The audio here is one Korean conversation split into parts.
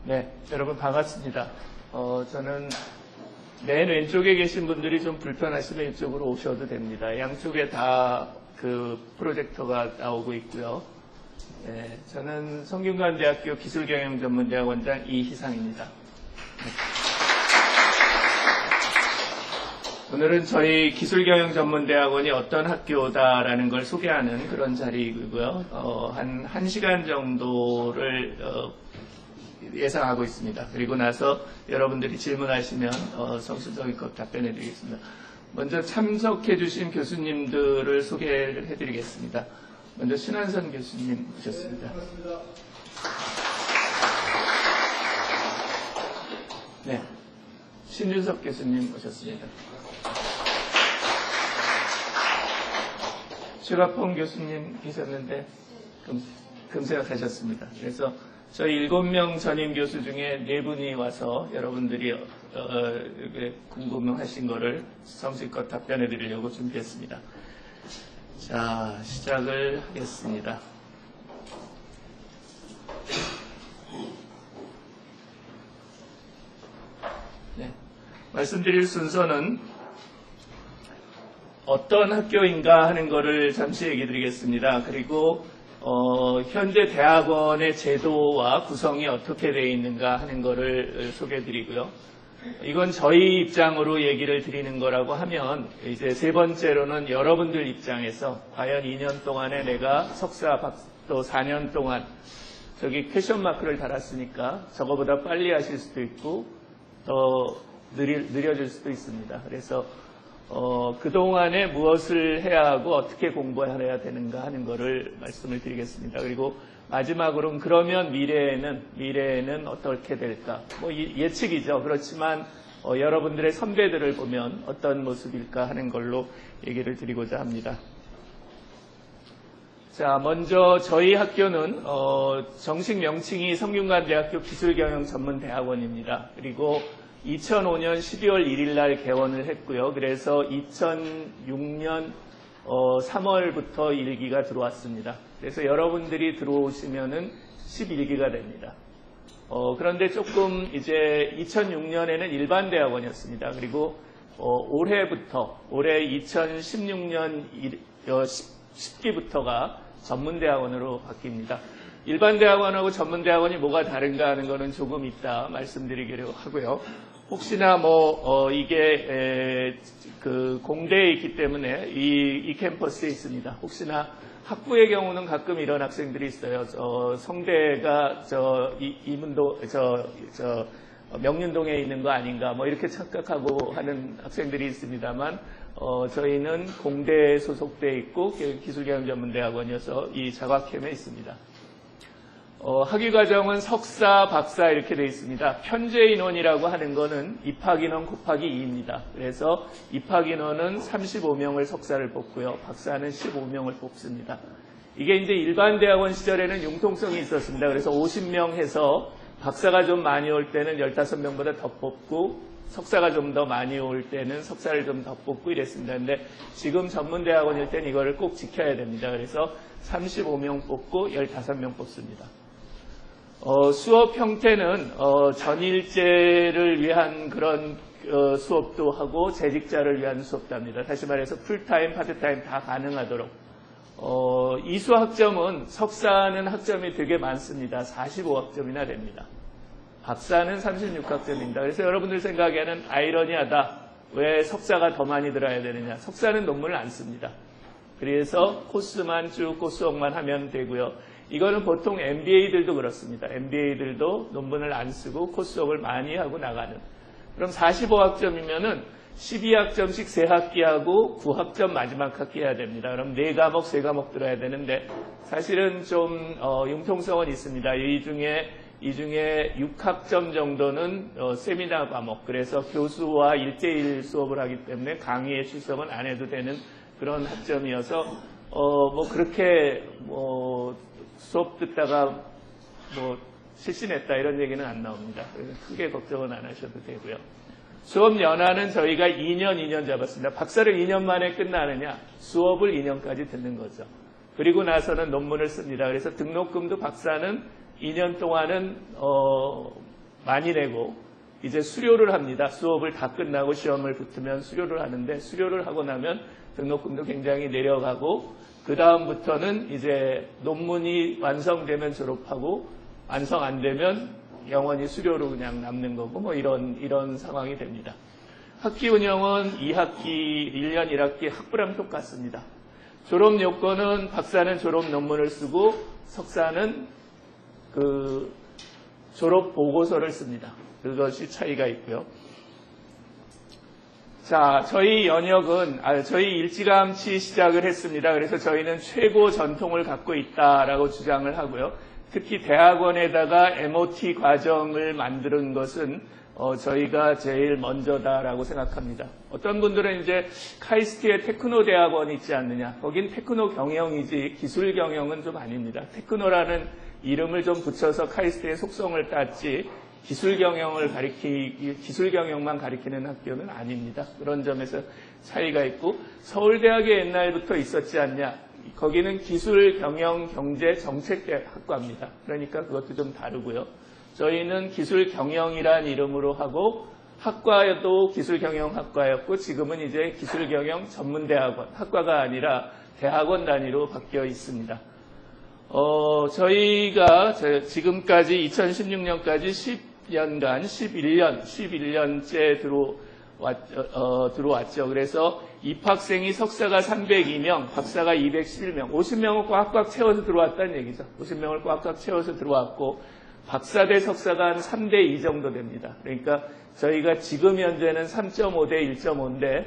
네, 여러분 반갑습니다. 저는 맨 왼쪽에 계신 분들이 좀 불편하시면 이쪽으로 오셔도 됩니다. 양쪽에 다 그 프로젝터가 나오고 있고요. 네, 저는 성균관대학교 기술경영전문대학원장 이희상입니다. 오늘은 저희 기술경영전문대학원이 어떤 학교다라는 걸 소개하는 그런 자리이고요. 한 1시간 정도를 예상하고 있습니다. 그리고 나서 여러분들이 질문하시면 성실성의껏 답변해 드리겠습니다. 먼저 참석해 주신 교수님들을 소개를 해드리겠습니다. 먼저 신한선 교수님 오셨습니다. 네, 신준석 교수님 오셨습니다. 최가펑 교수님 계셨는데 금세 가셨습니다. 그래서 저희 7명 전임 교수 중에 4분이 와서 여러분들이 궁금하신 거를 성실껏 답변해 드리려고 준비했습니다. 자, 시작을 하겠습니다. 네, 말씀드릴 순서는 어떤 학교인가 하는 거를 잠시 얘기 드리겠습니다. 그리고 현재 대학원의 제도와 구성이 어떻게 되어 있는가 하는 거를 소개해 드리고요. 이건 저희 입장으로 얘기를 드리는 거라고 하면 이제 세 번째로는 여러분들 입장에서 과연 2년 동안에 내가 석사, 또 4년 동안 저기 퀘션 마크를 달았으니까 저거보다 빨리 하실 수도 있고 더 느려질 수도 있습니다. 그래서 그동안에 무엇을 해야 하고 어떻게 공부해야 되는가 하는 것을 말씀을 드리겠습니다. 그리고 마지막으로는 그러면 미래에는 어떻게 될까? 뭐 예측이죠. 그렇지만 여러분들의 선배들을 보면 어떤 모습일까 하는 걸로 얘기를 드리고자 합니다. 자, 먼저 저희 학교는 정식 명칭이 성균관대학교 기술경영전문대학원입니다. 그리고 2005년 12월 1일 날 개원을 했고요. 그래서 2006년 3월부터 1기가 들어왔습니다. 그래서 여러분들이 들어오시면은 11기가 됩니다. 그런데 조금 이제 2006년에는 일반 대학원이었습니다. 그리고 올해 2016년 10기부터가 전문대학원으로 바뀝니다. 일반 대학원하고 전문대학원이 뭐가 다른가 하는 거는 조금 이따 말씀드리기로 하고요. 혹시나 이게 그 공대에 있기 때문에 이 캠퍼스에 있습니다. 혹시나 학부의 경우는 가끔 이런 학생들이 있어요. 성대가 명륜동에 있는 거 아닌가 이렇게 착각하고 하는 학생들이 있습니다만 저희는 공대에 소속돼 있고 기술경영전문대학원이어서 이 자곽캠에 있습니다. 학위과정은 석사, 박사 이렇게 되어 있습니다. 현재 인원이라고 하는 거는 입학인원 곱하기 2입니다. 그래서 입학인원은 35명을 석사를 뽑고요. 박사는 15명을 뽑습니다. 이게 이제 일반 대학원 시절에는 융통성이 있었습니다. 그래서 50명 해서 박사가 좀 많이 올 때는 15명보다 더 뽑고 석사가 좀 더 많이 올 때는 석사를 좀 더 뽑고 이랬습니다. 근데 지금 전문대학원일 땐 이거를 꼭 지켜야 됩니다. 그래서 35명 뽑고 15명 뽑습니다. 수업 형태는 전일제를 위한 그런 수업도 하고 재직자를 위한 수업도 합니다. 다시 말해서 풀타임, 파트타임 다 가능하도록. 이수 학점은 석사는 학점이 되게 많습니다. 45학점이나 됩니다. 박사는 36학점입니다. 그래서 여러분들 생각에는 아이러니하다. 왜 석사가 더 많이 들어야 되느냐. 석사는 논문을 안 씁니다. 그래서 코스만 쭉 코스웍만 하면 되고요. 이거는 보통 MBA들도 그렇습니다. MBA들도 논문을 안 쓰고 코스웍을 많이 하고 나가는. 그럼 45학점이면은 12학점씩 3학기하고 9학점 마지막 학기 해야 됩니다. 그럼 4과목, 3과목 들어야 되는데 사실은 좀 융통성은 있습니다. 이 중에 6학점 정도는 세미나 과목. 그래서 교수와 1대1 수업을 하기 때문에 강의에 출석은 안 해도 되는 그런 학점이어서 그렇게 수업 듣다가 실신했다 이런 얘기는 안 나옵니다. 그래서 크게 걱정은 안 하셔도 되고요. 수업 연한은 저희가 2년 잡았습니다. 박사를 2년 만에 끝나느냐? 수업을 2년까지 듣는 거죠. 그리고 나서는 논문을 씁니다. 그래서 등록금도 박사는 2년 동안은 많이 내고 이제 수료를 합니다. 수업을 다 끝나고 시험을 붙으면 수료를 하는데 수료를 하고 나면 등록금도 굉장히 내려가고 그 다음부터는 이제 논문이 완성되면 졸업하고 완성 안 되면 영원히 수료로 그냥 남는 거고 뭐 이런 상황이 됩니다. 학기 운영은 2학기, 1년 1학기 학부랑 똑같습니다. 졸업 요건은 박사는 졸업 논문을 쓰고 석사는 그 졸업 보고서를 씁니다. 그것이 차이가 있고요. 자, 저희 연역은 저희 일찌감치 시작을 했습니다. 그래서 저희는 최고 전통을 갖고 있다라고 주장을 하고요. 특히 대학원에다가 MOT 과정을 만드는 것은 저희가 제일 먼저다라고 생각합니다. 어떤 분들은 이제 카이스트에 테크노 대학원이 있지 않느냐. 거긴 테크노 경영이지 기술 경영은 좀 아닙니다. 테크노라는 이름을 좀 붙여서 카이스트의 속성을 땄지 기술 경영만 가리키는 학교는 아닙니다. 그런 점에서 차이가 있고 서울대학에 옛날부터 있었지 않냐. 거기는 기술 경영 경제 정책학과입니다. 그러니까 그것도 좀 다르고요. 저희는 기술 경영이란 이름으로 하고 학과도 기술 경영학과였고 지금은 이제 기술 경영 전문대학원 학과가 아니라 대학원 단위로 바뀌어 있습니다. 저희가 지금까지 2016년까지 10년간 11년째 들어왔죠. 그래서 입학생이 석사가 302명, 박사가 211명, 50명을 꽉꽉 채워서 들어왔다는 얘기죠. 50명을 꽉꽉 채워서 들어왔고 박사대 석사가 한 3대 2 정도 됩니다. 그러니까 저희가 지금 현재는 3.5대 1.5인데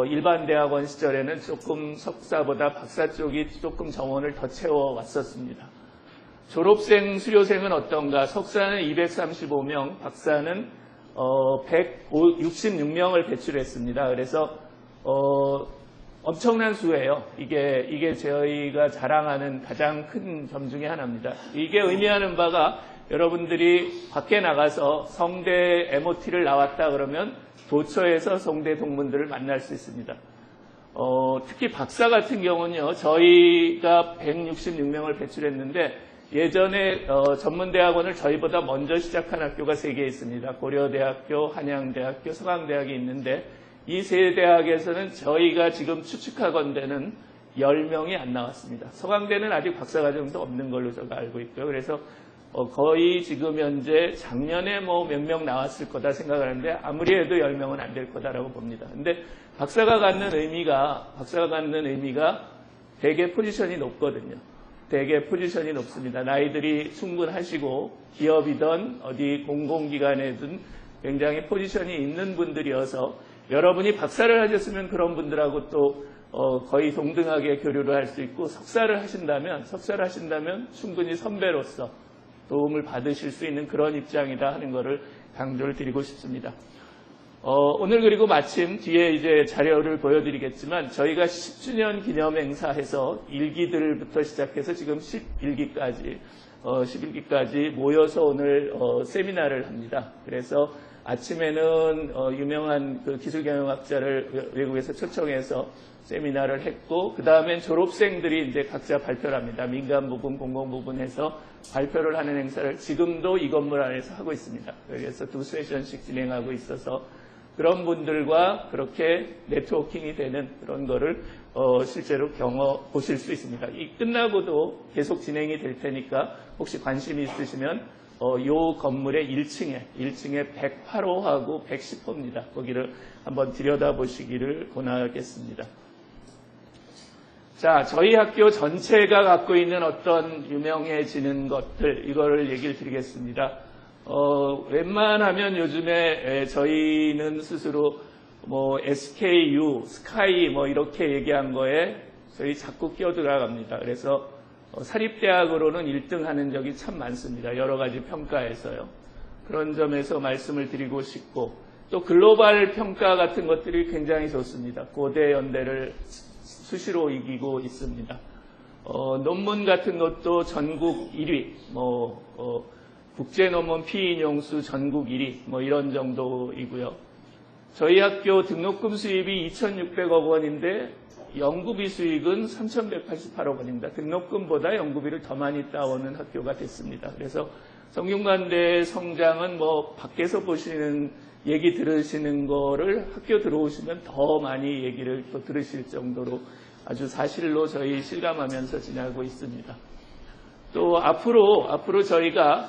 일반 대학원 시절에는 조금 석사보다 박사 쪽이 조금 정원을 더 채워왔었습니다. 졸업생, 수료생은 어떤가? 석사는 235명, 박사는 166명을 배출했습니다. 그래서 엄청난 수예요. 이게 저희가 자랑하는 가장 큰 점 중에 하나입니다. 이게 의미하는 바가 여러분들이 밖에 나가서 성대 MOT를 나왔다 그러면 도처에서 성대 동문들을 만날 수 있습니다. 특히 박사 같은 경우는요. 저희가 166명을 배출했는데 예전에 전문대학원을 저희보다 먼저 시작한 학교가 3개 있습니다. 고려대학교, 한양대학교, 서강대학이 있는데 이 세 대학에서는 저희가 지금 추측하건대는 10명이 안 나왔습니다. 서강대는 아직 박사과정도 없는 걸로 제가 알고 있고요. 그래서 거의 지금 현재 작년에 뭐 몇 명 나왔을 거다 생각하는데 아무리 해도 10명은 안 될 거다라고 봅니다. 근데 박사가 갖는 의미가 되게 포지션이 높거든요. 되게 포지션이 높습니다. 나이들이 충분하시고 기업이든 어디 공공기관에든 굉장히 포지션이 있는 분들이어서 여러분이 박사를 하셨으면 그런 분들하고 또 거의 동등하게 교류를 할 수 있고 석사를 하신다면 충분히 선배로서 도움을 받으실 수 있는 그런 입장이다 하는 것을 강조를 드리고 싶습니다. 오늘 그리고 마침 뒤에 이제 자료를 보여드리겠지만 저희가 10주년 기념 행사해서 1기들부터 시작해서 지금 11기까지 모여서 오늘 세미나를 합니다. 그래서 아침에는 유명한 그 기술경영학자를 외국에서 초청해서 세미나를 했고 그 다음엔 졸업생들이 이제 각자 발표를 합니다. 민간 부분, 공공 부분에서 발표를 하는 행사를 지금도 이 건물 안에서 하고 있습니다. 그래서 2세션씩 진행하고 있어서 그런 분들과 그렇게 네트워킹이 되는 그런 거를 실제로 보실 수 있습니다. 이 끝나고도 계속 진행이 될 테니까 혹시 관심이 있으시면 요 건물의 1층에 108호하고 110호입니다. 거기를 한번 들여다보시기를 권하겠습니다. 자, 저희 학교 전체가 갖고 있는 어떤 유명해지는 것들 이거를 얘기를 드리겠습니다. 웬만하면 요즘에 저희는 스스로 뭐 SKU, 스카이 뭐 이렇게 얘기한 거에 저희 자꾸 끼어들어갑니다. 그래서 사립대학으로는 1등 하는 적이 참 많습니다. 여러 가지 평가에서요. 그런 점에서 말씀을 드리고 싶고 또 글로벌 평가 같은 것들이 굉장히 좋습니다. 고대 연대를 수시로 이기고 있습니다. 논문 같은 것도 전국 1위, 국제 논문 피인용수 전국 1위, 이런 정도이고요. 저희 학교 등록금 수입이 2,600억 원인데 연구비 수익은 3,188억 원입니다. 등록금보다 연구비를 더 많이 따오는 학교가 됐습니다. 그래서 성균관대의 성장은 뭐 밖에서 보시는 얘기 들으시는 거를 학교 들어오시면 더 많이 얘기를 또 들으실 정도로 아주 사실로 저희 실감하면서 지나고 있습니다. 또 앞으로 저희가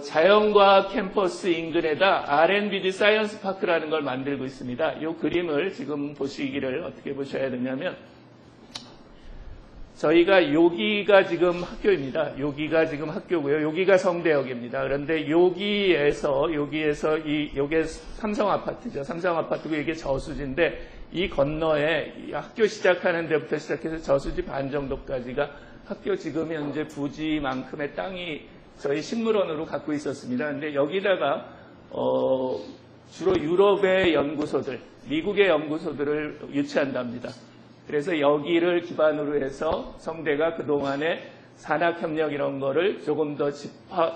자연과학 캠퍼스 인근에다 R&BD 사이언스 파크라는 걸 만들고 있습니다. 이 그림을 지금 보시기를 어떻게 보셔야 되냐면, 저희가 여기가 지금 학교입니다. 여기가 지금 학교고요. 여기가 성대역입니다. 그런데 여기에서 요게 삼성 아파트죠. 삼성 아파트고 이게 저수지인데, 이 건너에 학교 시작하는 데부터 시작해서 저수지 반 정도까지가 학교 지금 현재 부지만큼의 땅이 저희 식물원으로 갖고 있었습니다. 근데 여기다가 주로 유럽의 연구소들, 미국의 연구소들을 유치한답니다. 그래서 여기를 기반으로 해서 성대가 그동안의 산학협력 이런 거를 조금 더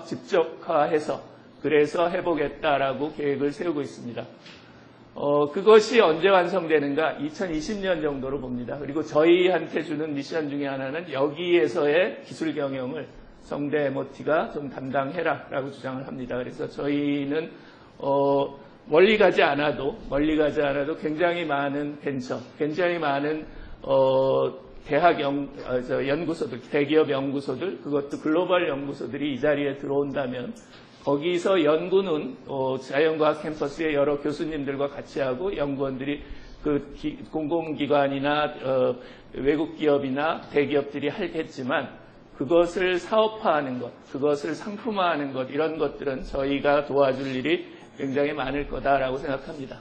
집적화해서 그래서 해보겠다라고 계획을 세우고 있습니다. 그것이 언제 완성되는가? 2020년 정도로 봅니다. 그리고 저희한테 주는 미션 중에 하나는 여기에서의 기술 경영을 성대 MOT가 좀 담당해라라고 주장을 합니다. 그래서 저희는 멀리 가지 않아도 굉장히 많은 벤처, 굉장히 많은 대학 연구소들, 대기업 연구소들, 그것도 글로벌 연구소들이 이 자리에 들어온다면 거기서 연구는 자연과학 캠퍼스의 여러 교수님들과 같이 하고 연구원들이 그 공공기관이나 외국 기업이나 대기업들이 하겠지만 그것을 사업화하는 것, 그것을 상품화하는 것, 이런 것들은 저희가 도와줄 일이 굉장히 많을 거다라고 생각합니다.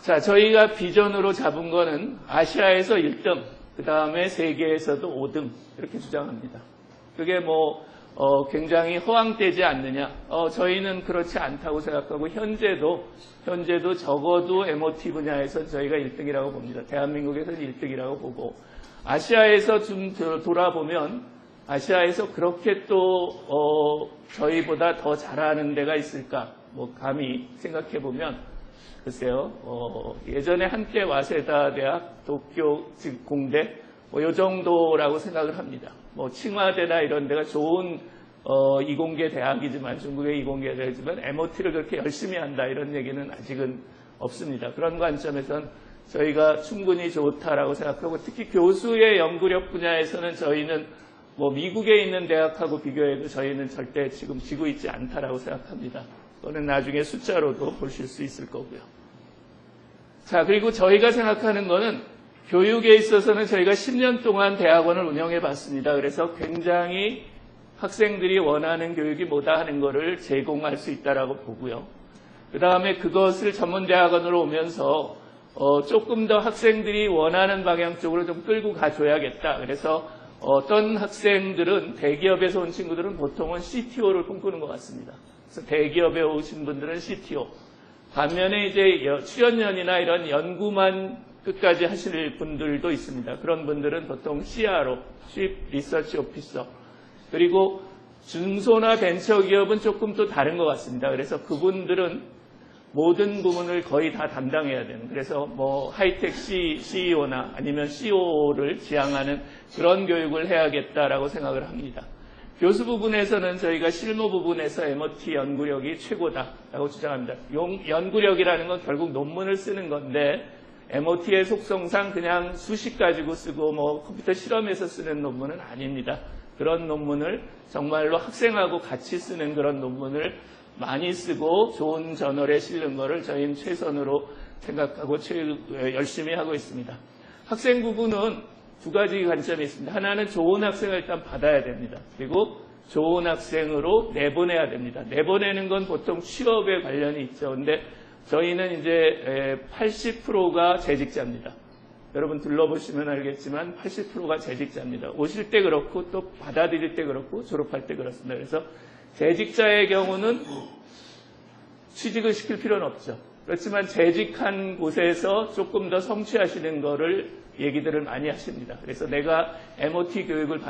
자, 저희가 비전으로 잡은 거는 아시아에서 1등, 그 다음에 세계에서도 5등 이렇게 주장합니다. 그게 굉장히 허황되지 않느냐? 저희는 그렇지 않다고 생각하고 현재도 적어도 MOT 분야에서 저희가 1등이라고 봅니다. 대한민국에서는 1등이라고 보고 아시아에서 좀 돌아보면 아시아에서 그렇게 또 저희보다 더 잘하는 데가 있을까? 감히 생각해 보면 글쎄요. 예전에 한때 와세다 대학, 도쿄 공대 요 정도라고 생각을 합니다. 칭화대나 이런 데가 좋은 이공계 대학이지만 중국의 이공계 대학이지만 MOT를 그렇게 열심히 한다 이런 얘기는 아직은 없습니다. 그런 관점에선 저희가 충분히 좋다라고 생각하고 특히 교수의 연구력 분야에서는 저희는 미국에 있는 대학하고 비교해도 저희는 절대 지금 지고 있지 않다라고 생각합니다. 또는 나중에 숫자로도 보실 수 있을 거고요. 자, 그리고 저희가 생각하는 거는 교육에 있어서는 저희가 10년 동안 대학원을 운영해 봤습니다. 그래서 굉장히 학생들이 원하는 교육이 뭐다 하는 거를 제공할 수 있다라고 보고요. 그 다음에 그것을 전문대학원으로 오면서 조금 더 학생들이 원하는 방향 쪽으로 좀 끌고 가줘야겠다. 그래서 어떤 학생들은 대기업에서 온 친구들은 보통은 CTO를 꿈꾸는 것 같습니다. 그래서 대기업에 오신 분들은 CTO. 반면에 이제 출연연이나 이런 연구만 끝까지 하실 분들도 있습니다. 그런 분들은 보통 CRO, Chief Research Officer. 그리고 중소나 벤처기업은 조금 또 다른 것 같습니다. 그래서 그분들은 모든 부분을 거의 다 담당해야 되는, 그래서 하이텍 CEO나 아니면 CO를 지향하는 그런 교육을 해야겠다라고 생각을 합니다. 교수 부분에서는 저희가 실무 부분에서 MOT 연구력이 최고다라고 주장합니다. 연구력이라는 건 결국 논문을 쓰는 건데 MOT의 속성상 그냥 수식 가지고 쓰고 컴퓨터 실험에서 쓰는 논문은 아닙니다. 그런 논문을 정말로 학생하고 같이 쓰는 그런 논문을 많이 쓰고 좋은 저널에 실는 거를 저희는 최선으로 생각하고 열심히 하고 있습니다. 학생 부분은 두 가지 관점이 있습니다. 하나는 좋은 학생을 일단 받아야 됩니다. 그리고 좋은 학생으로 내보내야 됩니다. 내보내는 건 보통 취업에 관련이 있죠. 근데 저희는 이제 80%가 재직자입니다. 여러분 둘러보시면 알겠지만 80%가 재직자입니다. 오실 때 그렇고 또 받아들일 때 그렇고 졸업할 때 그렇습니다. 그래서 재직자의 경우는 취직을 시킬 필요는 없죠. 그렇지만 재직한 곳에서 조금 더 성취하시는 거를 얘기들을 많이 하십니다. 그래서 내가 MOT 교육을